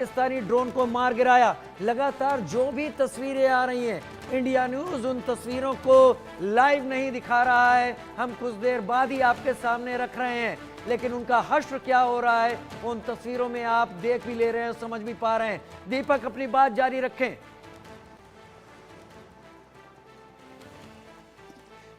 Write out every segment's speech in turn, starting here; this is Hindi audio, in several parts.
पाकिस्तानी ड्रोन को मार गिराया। लगातार जो भी तस्वीरें आ रही हैं, इंडिया न्यूज उन तस्वीरों को लाइव नहीं दिखा रहा है, हम कुछ देर बाद ही आपके सामने रख रहे हैं, लेकिन उनका हश्र क्या हो रहा है उन तस्वीरों में आप देख भी ले रहे हैं, समझ भी पा रहे हैं। दीपक अपनी बात जारी रखें।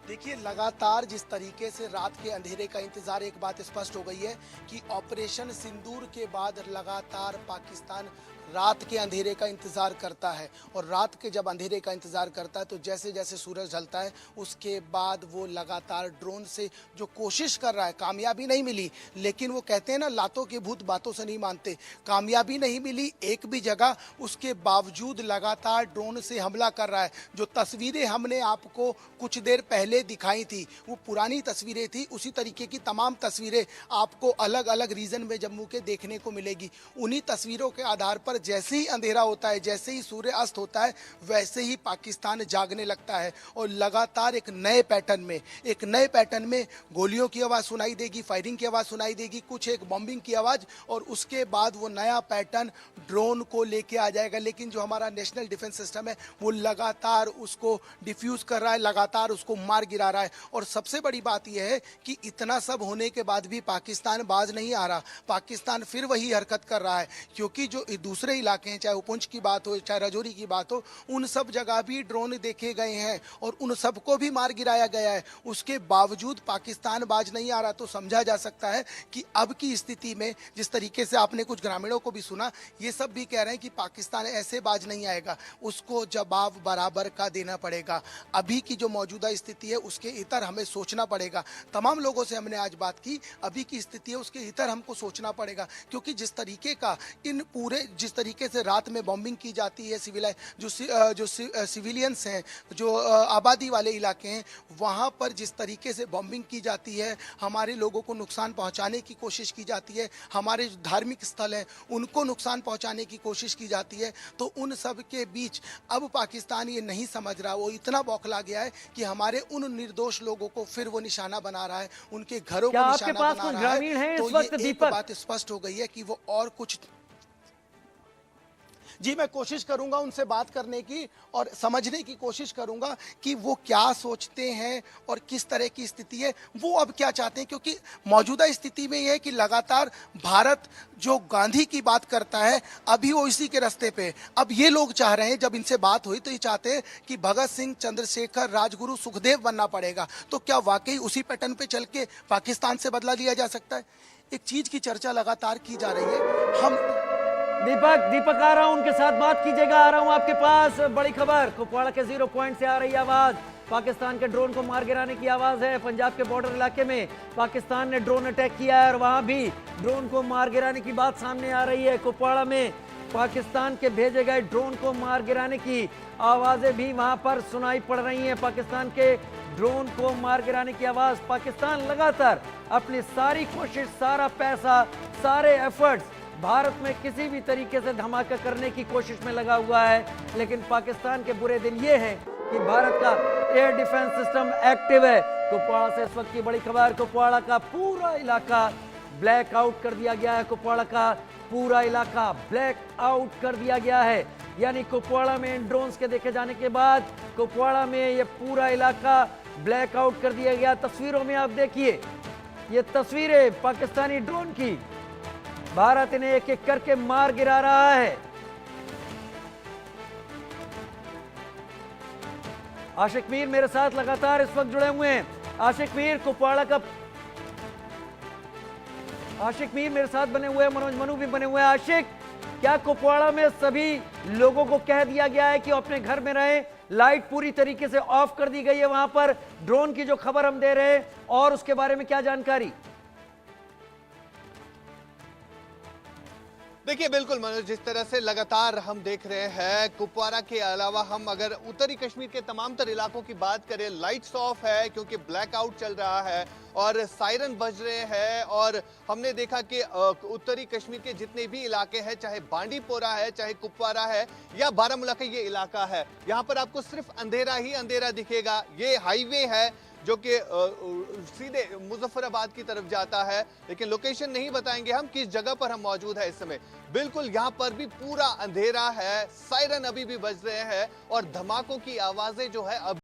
देखिए, लगातार जिस तरीके से रात के अंधेरे का इंतजार, एक बात स्पष्ट हो गई है कि ऑपरेशन सिंदूर के बाद लगातार पाकिस्तान रात के अंधेरे का इंतजार करता है। और रात के जब अंधेरे का इंतजार करता है तो जैसे जैसे सूरज ढलता है उसके बाद वो लगातार ड्रोन से जो कोशिश कर रहा है, कामयाबी नहीं मिली, लेकिन वो कहते हैं ना, लातों के भूत बातों से नहीं मानते, कामयाबी नहीं मिली एक भी जगह, उसके बावजूद लगातार ड्रोन से हमला कर रहा है। जो तस्वीरें हमने आपको कुछ देर पहले दिखाई थी वो पुरानी तस्वीरें थी, उसी तरीके की तमाम तस्वीरें आपको अलग अलग रीजन में जम्मू के देखने को मिलेगी। उन्हीं तस्वीरों के आधार पर जैसे ही अंधेरा होता है, जैसे ही सूर्य अस्त होता है, वैसे ही पाकिस्तान जागने लगता है और लगातार एक नए पैटर्न में गोलियों की आवाज़ सुनाई देगी, फायरिंग की आवाज़ सुनाई देगी, कुछ एक बॉम्बिंग की आवाज़, और उसके बाद वो नया पैटर्न ड्रोन को लेके आ जाएगा। लेकिन जो हमारा नेशनल डिफेंस सिस्टम है वो लगातार उसको डिफ्यूज़ कर रहा है, लगातार उसको मार गिरा रहा है। और सबसे बड़ी बात यह है कि इतना सब होने के बाद भी पाकिस्तान बाज नहीं आ रहा, पाकिस्तान फिर वही हरकत कर रहा है, क्योंकि जो दूसरे इलाके हैं, चाहे पुंछ की बात हो, चाहे राजौरी की बात हो, उन सब जगह भी ड्रोन देखे गए हैं और उन सबको भी मार गिराया गया है। उसके बावजूद पाकिस्तान बाज नहीं आ रहा, तो समझा जा सकता है कि अब की स्थिति में, जिस तरीके से आपने कुछ ग्रामीणों को भी सुना, ये सब भी कह रहे हैं कि पाकिस्तान ऐसे बाज नहीं आएगा, उसको जवाब बराबर का देना पड़ेगा। अभी की जो मौजूदा स्थिति है उसके इतर हमें सोचना पड़ेगा। तमाम लोगों से हमने आज बात की, अभी की स्थिति है उसके इतर हमको सोचना पड़ेगा, क्योंकि जिस तरीके का जिस तरीके से रात में बॉम्बिंग की जाती है, जो सिविलियंस हैं, जो आबादी वाले इलाके हैं, वहाँ पर जिस तरीके से बॉम्बिंग की जाती है, हमारे लोगों को नुकसान पहुँचाने की कोशिश की जाती है, हमारे जो धार्मिक स्थल हैं उनको नुकसान पहुँचाने की कोशिश की जाती है, तो उन सब के बीच अब पाकिस्तान ये नहीं समझ रहा, वो इतना बौखला गया है कि हमारे उन निर्दोष लोगों को फिर वो निशाना बना रहा है, उनके घरों को निशाना बना रहा है। तो ये एक बात स्पष्ट हो गई है कि वो और कुछ, जी मैं कोशिश करूंगा उनसे बात करने की और समझने की कोशिश करूंगा कि वो क्या सोचते हैं और किस तरह की स्थिति है, वो अब क्या चाहते हैं। क्योंकि मौजूदा स्थिति में यह है कि लगातार भारत जो गांधी की बात करता है, अभी वो इसी के रास्ते पे। अब ये लोग चाह रहे हैं, जब इनसे बात हुई तो ये चाहते हैं कि भगत सिंह, चंद्रशेखर, राजगुरु, सुखदेव बनना पड़ेगा। तो क्या वाकई उसी पैटर्न पे चल के पाकिस्तान से बदला लिया जा सकता है? एक चीज की चर्चा लगातार की जा रही है। हम दीपक आ रहा हूं, उनके साथ बात कीजिएगा। आ रहा हूं आपके पास। बड़ी खबर, कुपवाड़ा के 0 पॉइंट से आ रही आवाज, पाकिस्तान के ड्रोन को मार गिराने की आवाज है। पंजाब के बॉर्डर इलाके में पाकिस्तान ने ड्रोन अटैक किया है और वहां भी ड्रोन को मार गिराने की बात सामने आ रही है। कुपवाड़ा में पाकिस्तान के भेजे गए ड्रोन को मार गिराने की आवाजें भी वहां पर सुनाई पड़ रही हैं। पाकिस्तान के ड्रोन को मार गिराने की आवाज। पाकिस्तान लगातार अपनी सारी कोशिश, सारा पैसा, सारे एफर्ट्स भारत में किसी भी तरीके से धमाका करने की कोशिश में लगा हुआ है, लेकिन पाकिस्तान के बुरे दिन ये हैं कि भारत का एयर डिफेंस सिस्टम एक्टिव है। कुपवाड़ा से इस वक्त की बड़ी खबर, कुपवाड़ा का पूरा इलाका ब्लैक आउट कर दिया गया है। कुपवाड़ा का पूरा इलाका ब्लैक आउट कर दिया गया है, यानी कुपवाड़ा में इन ड्रोन्स के देखे जाने के बाद कुपवाड़ा में ये पूरा इलाका ब्लैक आउट कर दिया गया। तस्वीरों में आप देखिए, ये तस्वीरें पाकिस्तानी ड्रोन की, भारत इन्हें एक एक करके मार गिरा रहा है। आशिक मीर मेरे साथ लगातार इस वक्त जुड़े हुए हैं। आशिक मीर, कुपवाड़ा का आशिक मीर मेरे साथ बने हुए हैं, मनोज मनु भी बने हुए हैं। आशिक, क्या कुपवाड़ा में सभी लोगों को कह दिया गया है कि अपने घर में रहें, लाइट पूरी तरीके से ऑफ कर दी गई है वहां पर, ड्रोन की जो खबर हम दे रहे हैं, और उसके बारे में क्या जानकारी? देखिए बिल्कुल मनोज, जिस तरह से लगातार हम देख रहे हैं, कुपवाड़ा के अलावा हम अगर उत्तरी कश्मीर के तमाम तर इलाकों की बात करें, लाइट्स ऑफ है क्योंकि ब्लैकआउट चल रहा है और सायरन बज रहे हैं। और हमने देखा कि उत्तरी कश्मीर के जितने भी इलाके हैं, चाहे बांडीपोरा है, चाहे कुपवाड़ा है या बारामूला का ये इलाका है, यहाँ पर आपको सिर्फ अंधेरा ही अंधेरा दिखेगा। ये हाईवे है जो कि सीधे मुजफ्फराबाद की तरफ जाता है, लेकिन लोकेशन नहीं बताएंगे हम किस जगह पर हम मौजूद है इस समय। बिल्कुल यहाँ पर भी पूरा अंधेरा है, सायरन अभी भी बज रहे हैं और धमाकों की आवाजें जो है अब